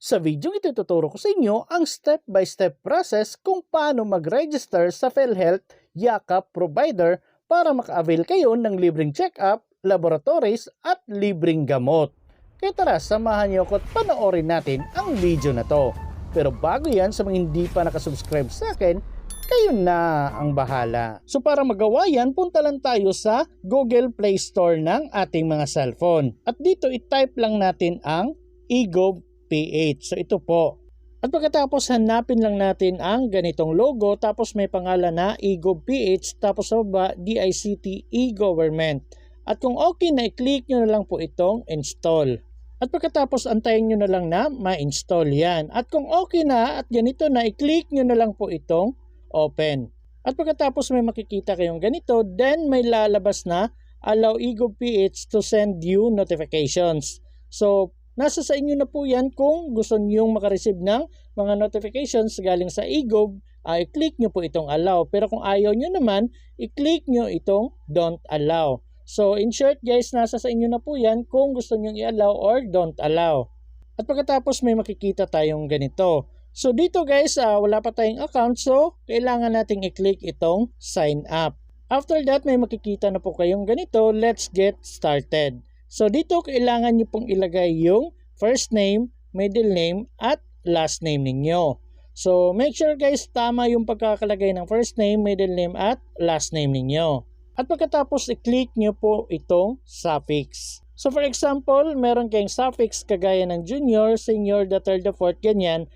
Sa video ito tuturo ko sa inyo ang step-by-step process kung paano mag-register sa PhilHealth Yakap Provider para maka-avail kayo ng libreng check-up, laboratories at libreng gamot. Kaya tara, samahan niyo ko at panoorin natin ang video na to. Pero bago yan, sa mga hindi pa nakasubscribe sa akin, kayo na ang bahala. So para magawa yan, punta lang tayo sa Google Play Store ng ating mga cellphone. At dito i-type lang natin ang eGovPH. So ito po. At pagkatapos hanapin lang natin ang ganitong logo, tapos may pangalan na eGovPH, tapos sa baba DICT eGovernment. At kung okay na, i-click nyo na lang po itong install. At pagkatapos antayin nyo na lang na ma-install yan. At kung okay na at ganito na, i-click nyo na lang po itong open. At pagkatapos may makikita kayong ganito, then may lalabas na allow eGovPH to send you notifications. So nasa sa inyo na po yan kung gusto nyo makareceive ng mga notifications galing sa eGov, i-click nyo po itong allow. Pero kung ayaw nyo naman, i-click nyo itong don't allow. So in short guys, nasa sa inyo na po yan kung gusto nyo i-allow or don't allow. At pagkatapos may makikita tayong ganito. So dito guys, wala pa tayong account, so kailangan nating i-click itong sign up. After that, may makikita na po kayong ganito, let's get started. So dito kailangan nyo pong ilagay yung first name, middle name, at last name ninyo. So make sure guys, tama yung pagkakalagay ng first name, middle name, at last name ninyo. At pagkatapos i-click nyo po itong suffix. So for example, meron kayong suffix kagaya ng junior, senior, the third, the fourth, ganyan.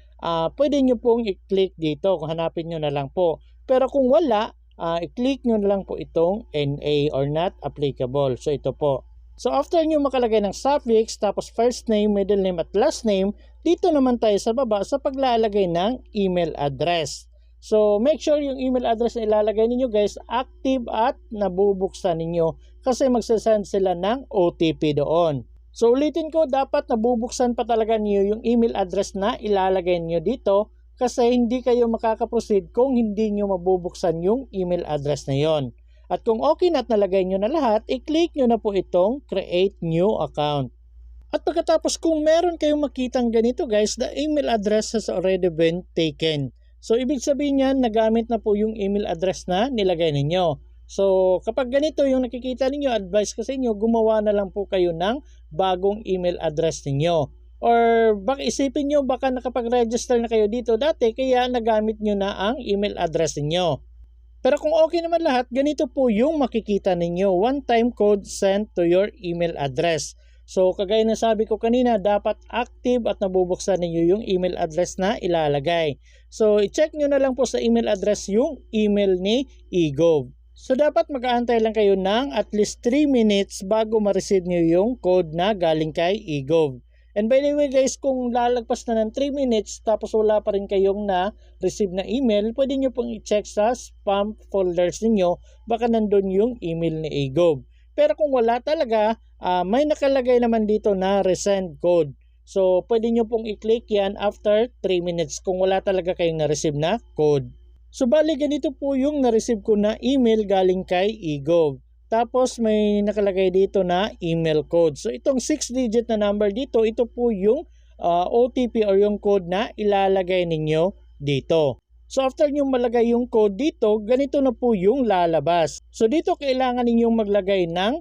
Pwede nyo pong i-click dito kung hanapin nyo na lang po. Pero kung wala, i-click nyo na lang po itong NA or not applicable. So ito po. So after nyo makalagay ng suffix, tapos first name, middle name, at last name, dito naman tayo sa baba sa paglalagay ng email address. So make sure yung email address na ilalagay ninyo guys, active at nabubuksan ninyo kasi magsasend sila ng OTP doon. So ulitin ko, dapat nabubuksan pa talaga niyo yung email address na ilalagay niyo dito kasi hindi kayo makakaproceed kung hindi niyo mabubuksan yung email address na yon. At kung okay na at nalagay nyo na lahat, i-click nyo na po itong create new account. At pagkatapos kung meron kayong makitang ganito guys, the email address has already been taken. So ibig sabihin yan, nagamit na po yung email address na nilagay ninyo. So kapag ganito yung nakikita ninyo, advice ko sa inyo, gumawa na lang po kayo ng bagong email address ninyo. Or baka isipin nyo, baka nakapag-register na kayo dito dati, kaya nagamit nyo na ang email address ninyo. Pero kung okay naman lahat, ganito po yung makikita ninyo. One-time code sent to your email address. So kagaya na sabi ko kanina, dapat active at nabubuksan ninyo yung email address na ilalagay. So i-check nyo na lang po sa email address yung email ni eGov. So dapat mag-aantay lang kayo ng at least 3 minutes bago ma-receive nyo yung code na galing kay eGov. And by the way guys, kung lalagpas na ng 3 minutes tapos wala pa rin kayong na-receive na email, pwede nyo pong i-check sa spam folders ninyo, baka nandun yung email ni eGov. Pero kung wala talaga, may nakalagay naman dito na resend code. So pwede nyo pong i-click yan after 3 minutes kung wala talaga kayong na-receive na code. So bali ganito po yung na-receive ko na email galing kay eGov. Tapos may nakalagay dito na email code. So itong 6-digit na number dito, ito po yung OTP or yung code na ilalagay ninyo dito. So after nyo malagay yung code dito, ganito na po yung lalabas. So dito kailangan ninyong maglagay ng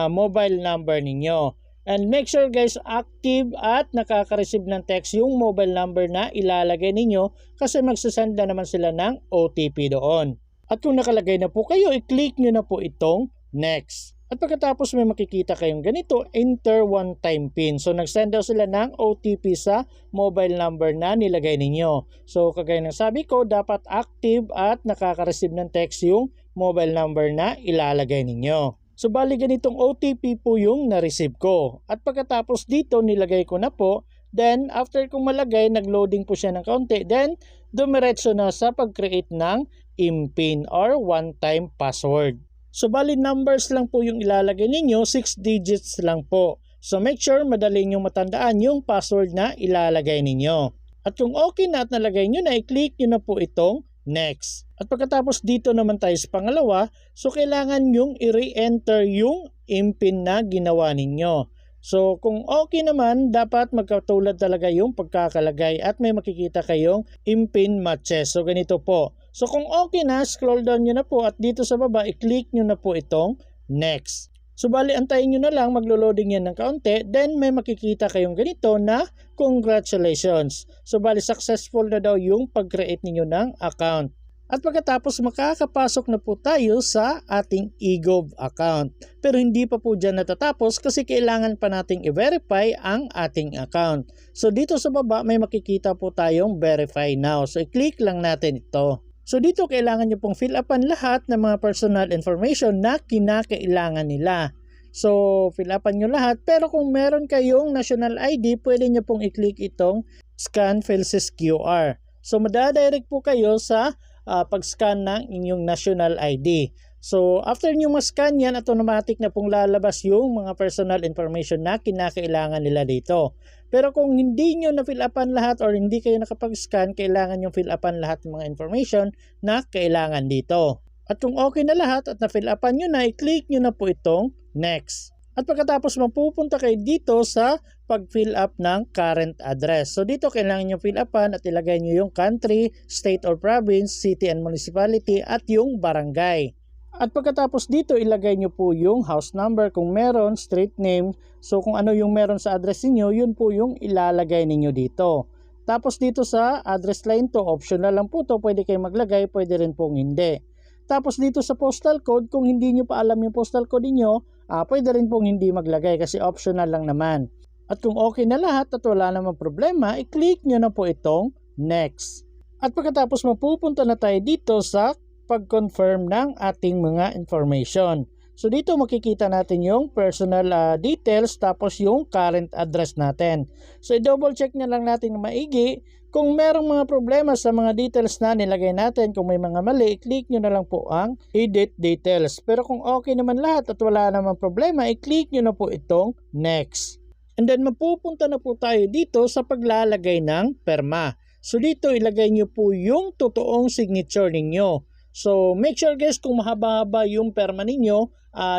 mobile number ninyo. And make sure guys, active at nakaka-receive ng text yung mobile number na ilalagay ninyo kasi magsasend na naman sila ng OTP doon. At kung nakalagay na po kayo, i-click nyo na po itong next. At pagkatapos may makikita kayong ganito, enter one-time PIN. So nag-send daw sila ng OTP sa mobile number na nilagay ninyo. So kagaya ng sabi ko, dapat active at nakaka-receive ng text yung mobile number na ilalagay ninyo. So bali ganitong OTP po yung na-receive ko. At pagkatapos dito nilagay ko na po. Then after kong malagay, nag-loading po siya ng kaunti. Then dumiretso na sa pag-create ng IMPIN or one-time password. So bali numbers lang po yung ilalagay ninyo, 6 digits lang po. So make sure madali nyo matandaan yung password na ilalagay ninyo. At kung okay na at nalagay nyo na, i-click nyo na po itong next. At pagkatapos dito naman tayo sa pangalawa, so kailangan yung i-re-enter yung IMPIN na ginawa ninyo. So kung okay naman, dapat magkatulad talaga yung pagkakalagay at may makikita kayong impin matches. So ganito po. So kung okay na, scroll down nyo na po at dito sa baba, i-click nyo na po itong next. So bali, antayin nyo na lang, maglo-loading yan ng kaunti, then may makikita kayong ganito na congratulations. So bali, successful na daw yung pag-create ninyo ng account. At pagkatapos makakapasok na po tayo sa ating eGov account. Pero hindi pa po dyan natatapos kasi kailangan pa nating i-verify ang ating account. So dito sa baba may makikita po tayong verify now. So i-click lang natin ito. So dito kailangan nyo pong fill upan lahat ng mga personal information na kinakailangan nila. So fill upan nyo lahat, pero kung meron kayong national ID, pwede nyo pong i-click itong scan Philsys QR. So madadirect po kayo sa pag-scan ng inyong national ID. So after nyo ma-scan yan, automatic na pong lalabas yung mga personal information na kinakailangan nila dito. Pero kung hindi nyo na-fill upan lahat or hindi kayo nakapag-scan, kailangan nyo fill upan lahat ng mga information na kailangan dito. At kung okay na lahat at na-fill upan nyo na, i-click nyo na po itong next. At pagkatapos mapupunta kayo dito sa pag-fill up ng current address. So dito kailangan nyo fill upan at ilagay nyo yung country, state or province, city and municipality at yung barangay. At pagkatapos dito ilagay nyo po yung house number kung meron, street name. So kung ano yung meron sa address niyo, yun po yung ilalagay ninyo dito. Tapos dito sa address line to, optional lang po to, pwede kayo maglagay, pwede rin pong hindi. Tapos dito sa postal code, kung hindi nyo pa alam yung postal code niyo, pwede rin pong hindi maglagay kasi optional lang naman. At kung okay na lahat at wala namang problema, i-click nyo na po itong next. At pagkatapos mapupunta na tayo dito sa pag-confirm ng ating mga information. So dito makikita natin yung personal details tapos yung current address natin. So i-double check na lang natin na maigi. Kung merong mga problema sa mga details na nilagay natin, kung may mga mali, i-click nyo na lang po ang edit details. Pero kung okay naman lahat at wala namang problema, i-click nyo na po itong next. And then mapupunta na po tayo dito sa paglalagay ng perma. So dito ilagay nyo po yung totoong signature ninyo. So make sure guys, kung mahaba-haba yung perma ninyo,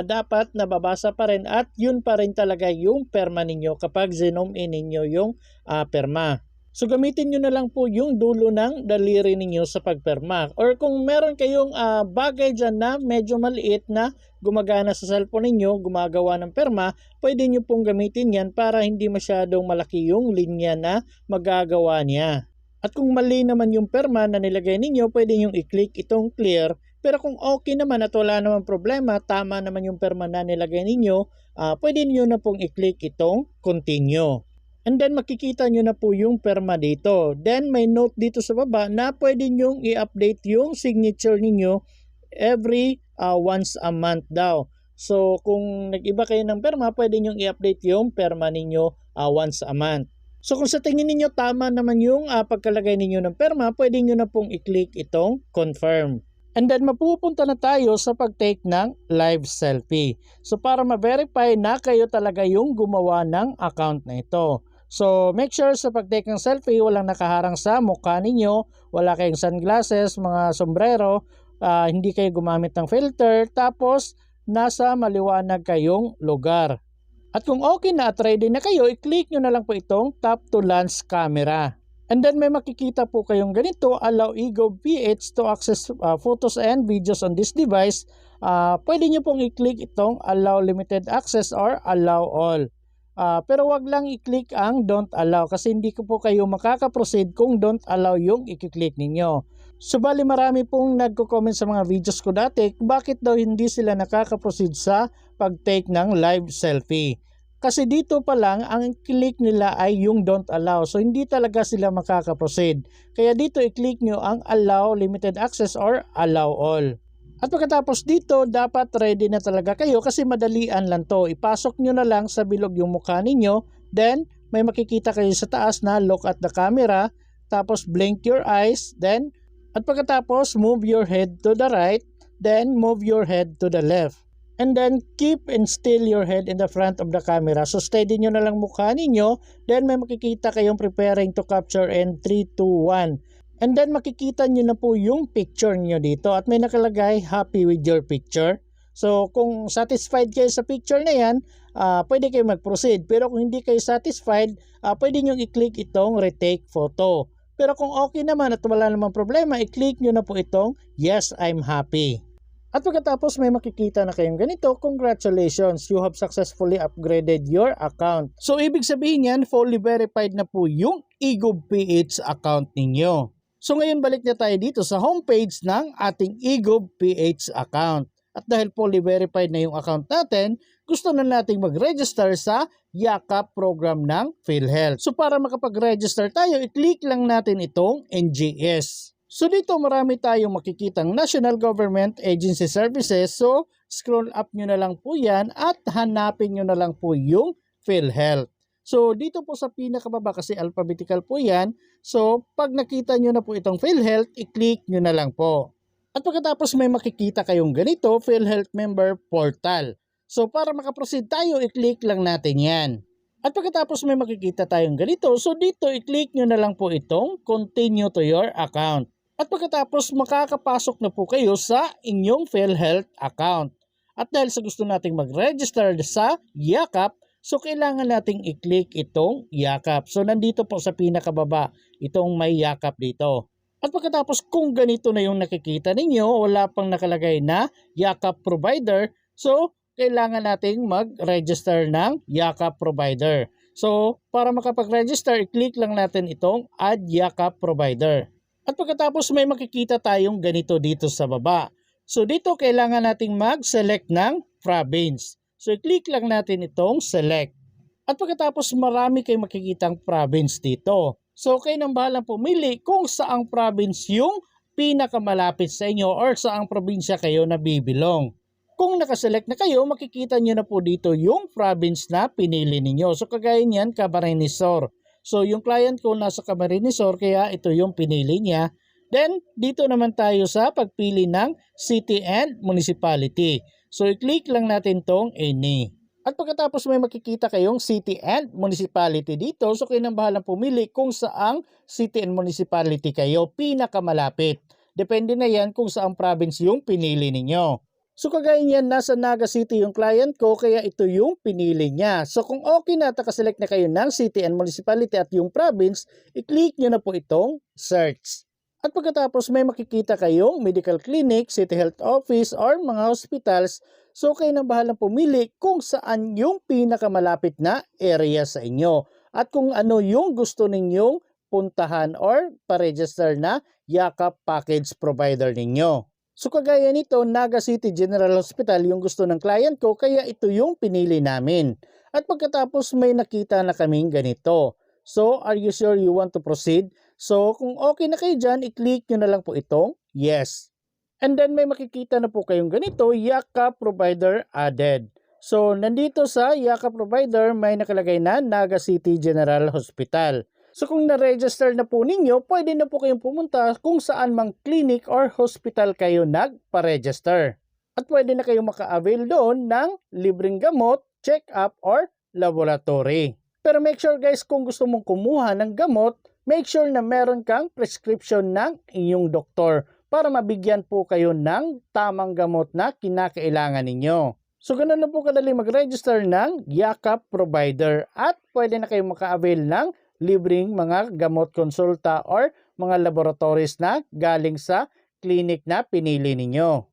dapat nababasa pa rin at yun pa rin talaga yung perma ninyo kapag zoom in ninyo yung perma. So gamitin nyo na lang po yung dulo ng daliri ninyo sa pagperma. Or kung meron kayong bagay dyan na medyo maliit na gumagana sa cellphone ninyo, gumagawa ng perma, pwede nyo pong gamitin yan para hindi masyadong malaki yung linya na magagawa niya. At kung mali naman yung perma na nilagay ninyo, pwede nyo i-click itong clear. Pero kung okay naman at wala naman problema, tama naman yung perma na nilagay ninyo, pwede nyo na pong i-click itong continue. And then makikita nyo na po yung perma dito. Then may note dito sa baba na pwede nyo i-update yung signature ninyo every once a month daw. So kung nag-iba kayo ng perma, pwede nyo i-update yung perma ninyo once a month. So kung sa tingin ninyo tama naman yung pagkalagay ninyo ng perma, pwede nyo na pong i-click itong confirm. And then mapupunta na tayo sa pag-take ng live selfie. So para ma-verify na kayo talaga yung gumawa ng account na ito. So make sure sa pag-take ng selfie, walang nakaharang sa mukha ninyo, wala kayong sunglasses, mga sombrero, hindi kayo gumamit ng filter, tapos nasa maliwanag kayong lugar. At kung okay na at ready na kayo, i-click nyo na lang po itong tap to lens camera. And then may makikita po kayong ganito, allow eGov PH to access photos and videos on this device. Pwede nyo pong i-click itong allow limited access or allow all. Pero wag lang i-click ang don't allow kasi hindi ko po kayo makaka-proceed kung don't allow yung i-click ninyo. So bali marami pong nagko-comment sa mga videos ko dati bakit daw hindi sila nakaka-proceed sa pag-take ng live selfie. Kasi dito pa lang ang click nila ay yung don't allow. So hindi talaga sila makaka-proceed. Kaya dito i-click nyo ang allow limited access or allow all. At pagkatapos dito, dapat ready na talaga kayo kasi madalian lang to. Ipasok nyo na lang sa bilog yung mukha ninyo. Then, may makikita kayo sa taas na look at the camera. Tapos, blink your eyes. Then, at pagkatapos, move your head to the right. Then, move your head to the left. And then, keep and still your head in the front of the camera. So, steady nyo na lang mukha ninyo. Then, may makikita kayong preparing to capture in 3, 2, 1. And then makikita nyo na po yung picture nyo dito at may nakalagay happy with your picture. So kung satisfied kayo sa picture na yan, pwede kayo mag-proceed. Pero kung hindi kayo satisfied, pwede nyo i-click itong retake photo. Pero kung okay naman at wala namang problema, i-click nyo na po itong yes, I'm happy. At pagkatapos may makikita na kayong ganito, congratulations, you have successfully upgraded your account. So ibig sabihin yan, fully verified na po yung eGovPH account ninyo. So ngayon balik na tayo dito sa homepage ng ating eGovPH account. At dahil fully verified na yung account natin, gusto na nating mag-register sa Yakap program ng PhilHealth. So para makapag-register tayo, i-click lang natin itong NGS. So dito marami tayong makikitang National Government Agency Services. So scroll up nyo na lang po yan at hanapin nyo na lang po yung PhilHealth. So dito po sa pinakababa kasi alphabetical po yan. So pag nakita nyo na po itong PhilHealth, i-click nyo na lang po. At pagkatapos may makikita kayong ganito, PhilHealth Member Portal. So para makaproceed tayo, i-click lang natin yan. At pagkatapos may makikita tayong ganito, so dito i-click nyo na lang po itong Continue to your account. At pagkatapos makakapasok na po kayo sa inyong PhilHealth account. At dahil sa gusto nating mag-register sa Yakap, so kailangan nating i-click itong Yakap. So nandito po sa pinakababa itong may Yakap dito. At pagkatapos kung ganito na yung nakikita ninyo, wala pang nakalagay na Yakap provider, so kailangan nating mag-register ng Yakap provider. So para makapag-register, i-click lang natin itong Add Yakap provider. At pagkatapos may makikita tayong ganito dito sa baba. So dito kailangan nating mag-select ng province. So i-click lang natin itong select. At pagkatapos marami kayong makikitang province dito. So kayo nang bahalang pumili kung saang province yung pinakamalapit sa inyo or saang probinsya kayo nabibilong. Kung nakaselect na kayo, makikita nyo na po dito yung province na pinili ninyo. So kagaya niyan, Camarines Sur. So yung client ko nasa Camarines Sur, kaya ito yung pinili niya. Then dito naman tayo sa pagpili ng city and municipality. So i-click lang natin tong any. At pagkatapos may makikita kayong city and municipality dito. So kayo nang bahalang pumili kung saang city and municipality kayo pinakamalapit. Depende na yan kung saang province yung pinili ninyo. So kagaya niyan, nasa Naga City yung client ko, kaya ito yung pinili niya. So kung okay na, nakaselect na kayo ng city and municipality at yung province, i-click nyo na po itong search. At pagkatapos may makikita kayong medical clinic, city health office, or mga hospitals. So kayo nang bahalang pumili kung saan yung pinakamalapit na area sa inyo. At kung ano yung gusto ninyong puntahan or pa-register na Yakap package provider ninyo. So kagaya nito, Naga City General Hospital yung gusto ng client ko, kaya ito yung pinili namin. At pagkatapos may nakita na kaming ganito. So are you sure you want to proceed? So kung okay na kayo dyan, i-click nyo na lang po itong yes. And then may makikita na po kayong ganito, Yakap Provider Added. So nandito sa Yakap Provider may nakalagay na Naga City General Hospital. So kung na-register na po ninyo, pwede na po kayong pumunta kung saan mang clinic or hospital kayo nagpa-register. At pwede na kayong maka-avail doon ng libreng gamot, check-up, or laboratory. Pero make sure guys, kung gusto mong kumuha ng gamot, make sure na meron kang prescription ng inyong doktor para mabigyan po kayo ng tamang gamot na kinakailangan ninyo. So ganun na po kadali mag-register ng Yakap Provider at pwede na kayong maka-avail ng libreng mga gamot konsulta or mga laboratories na galing sa clinic na pinili ninyo.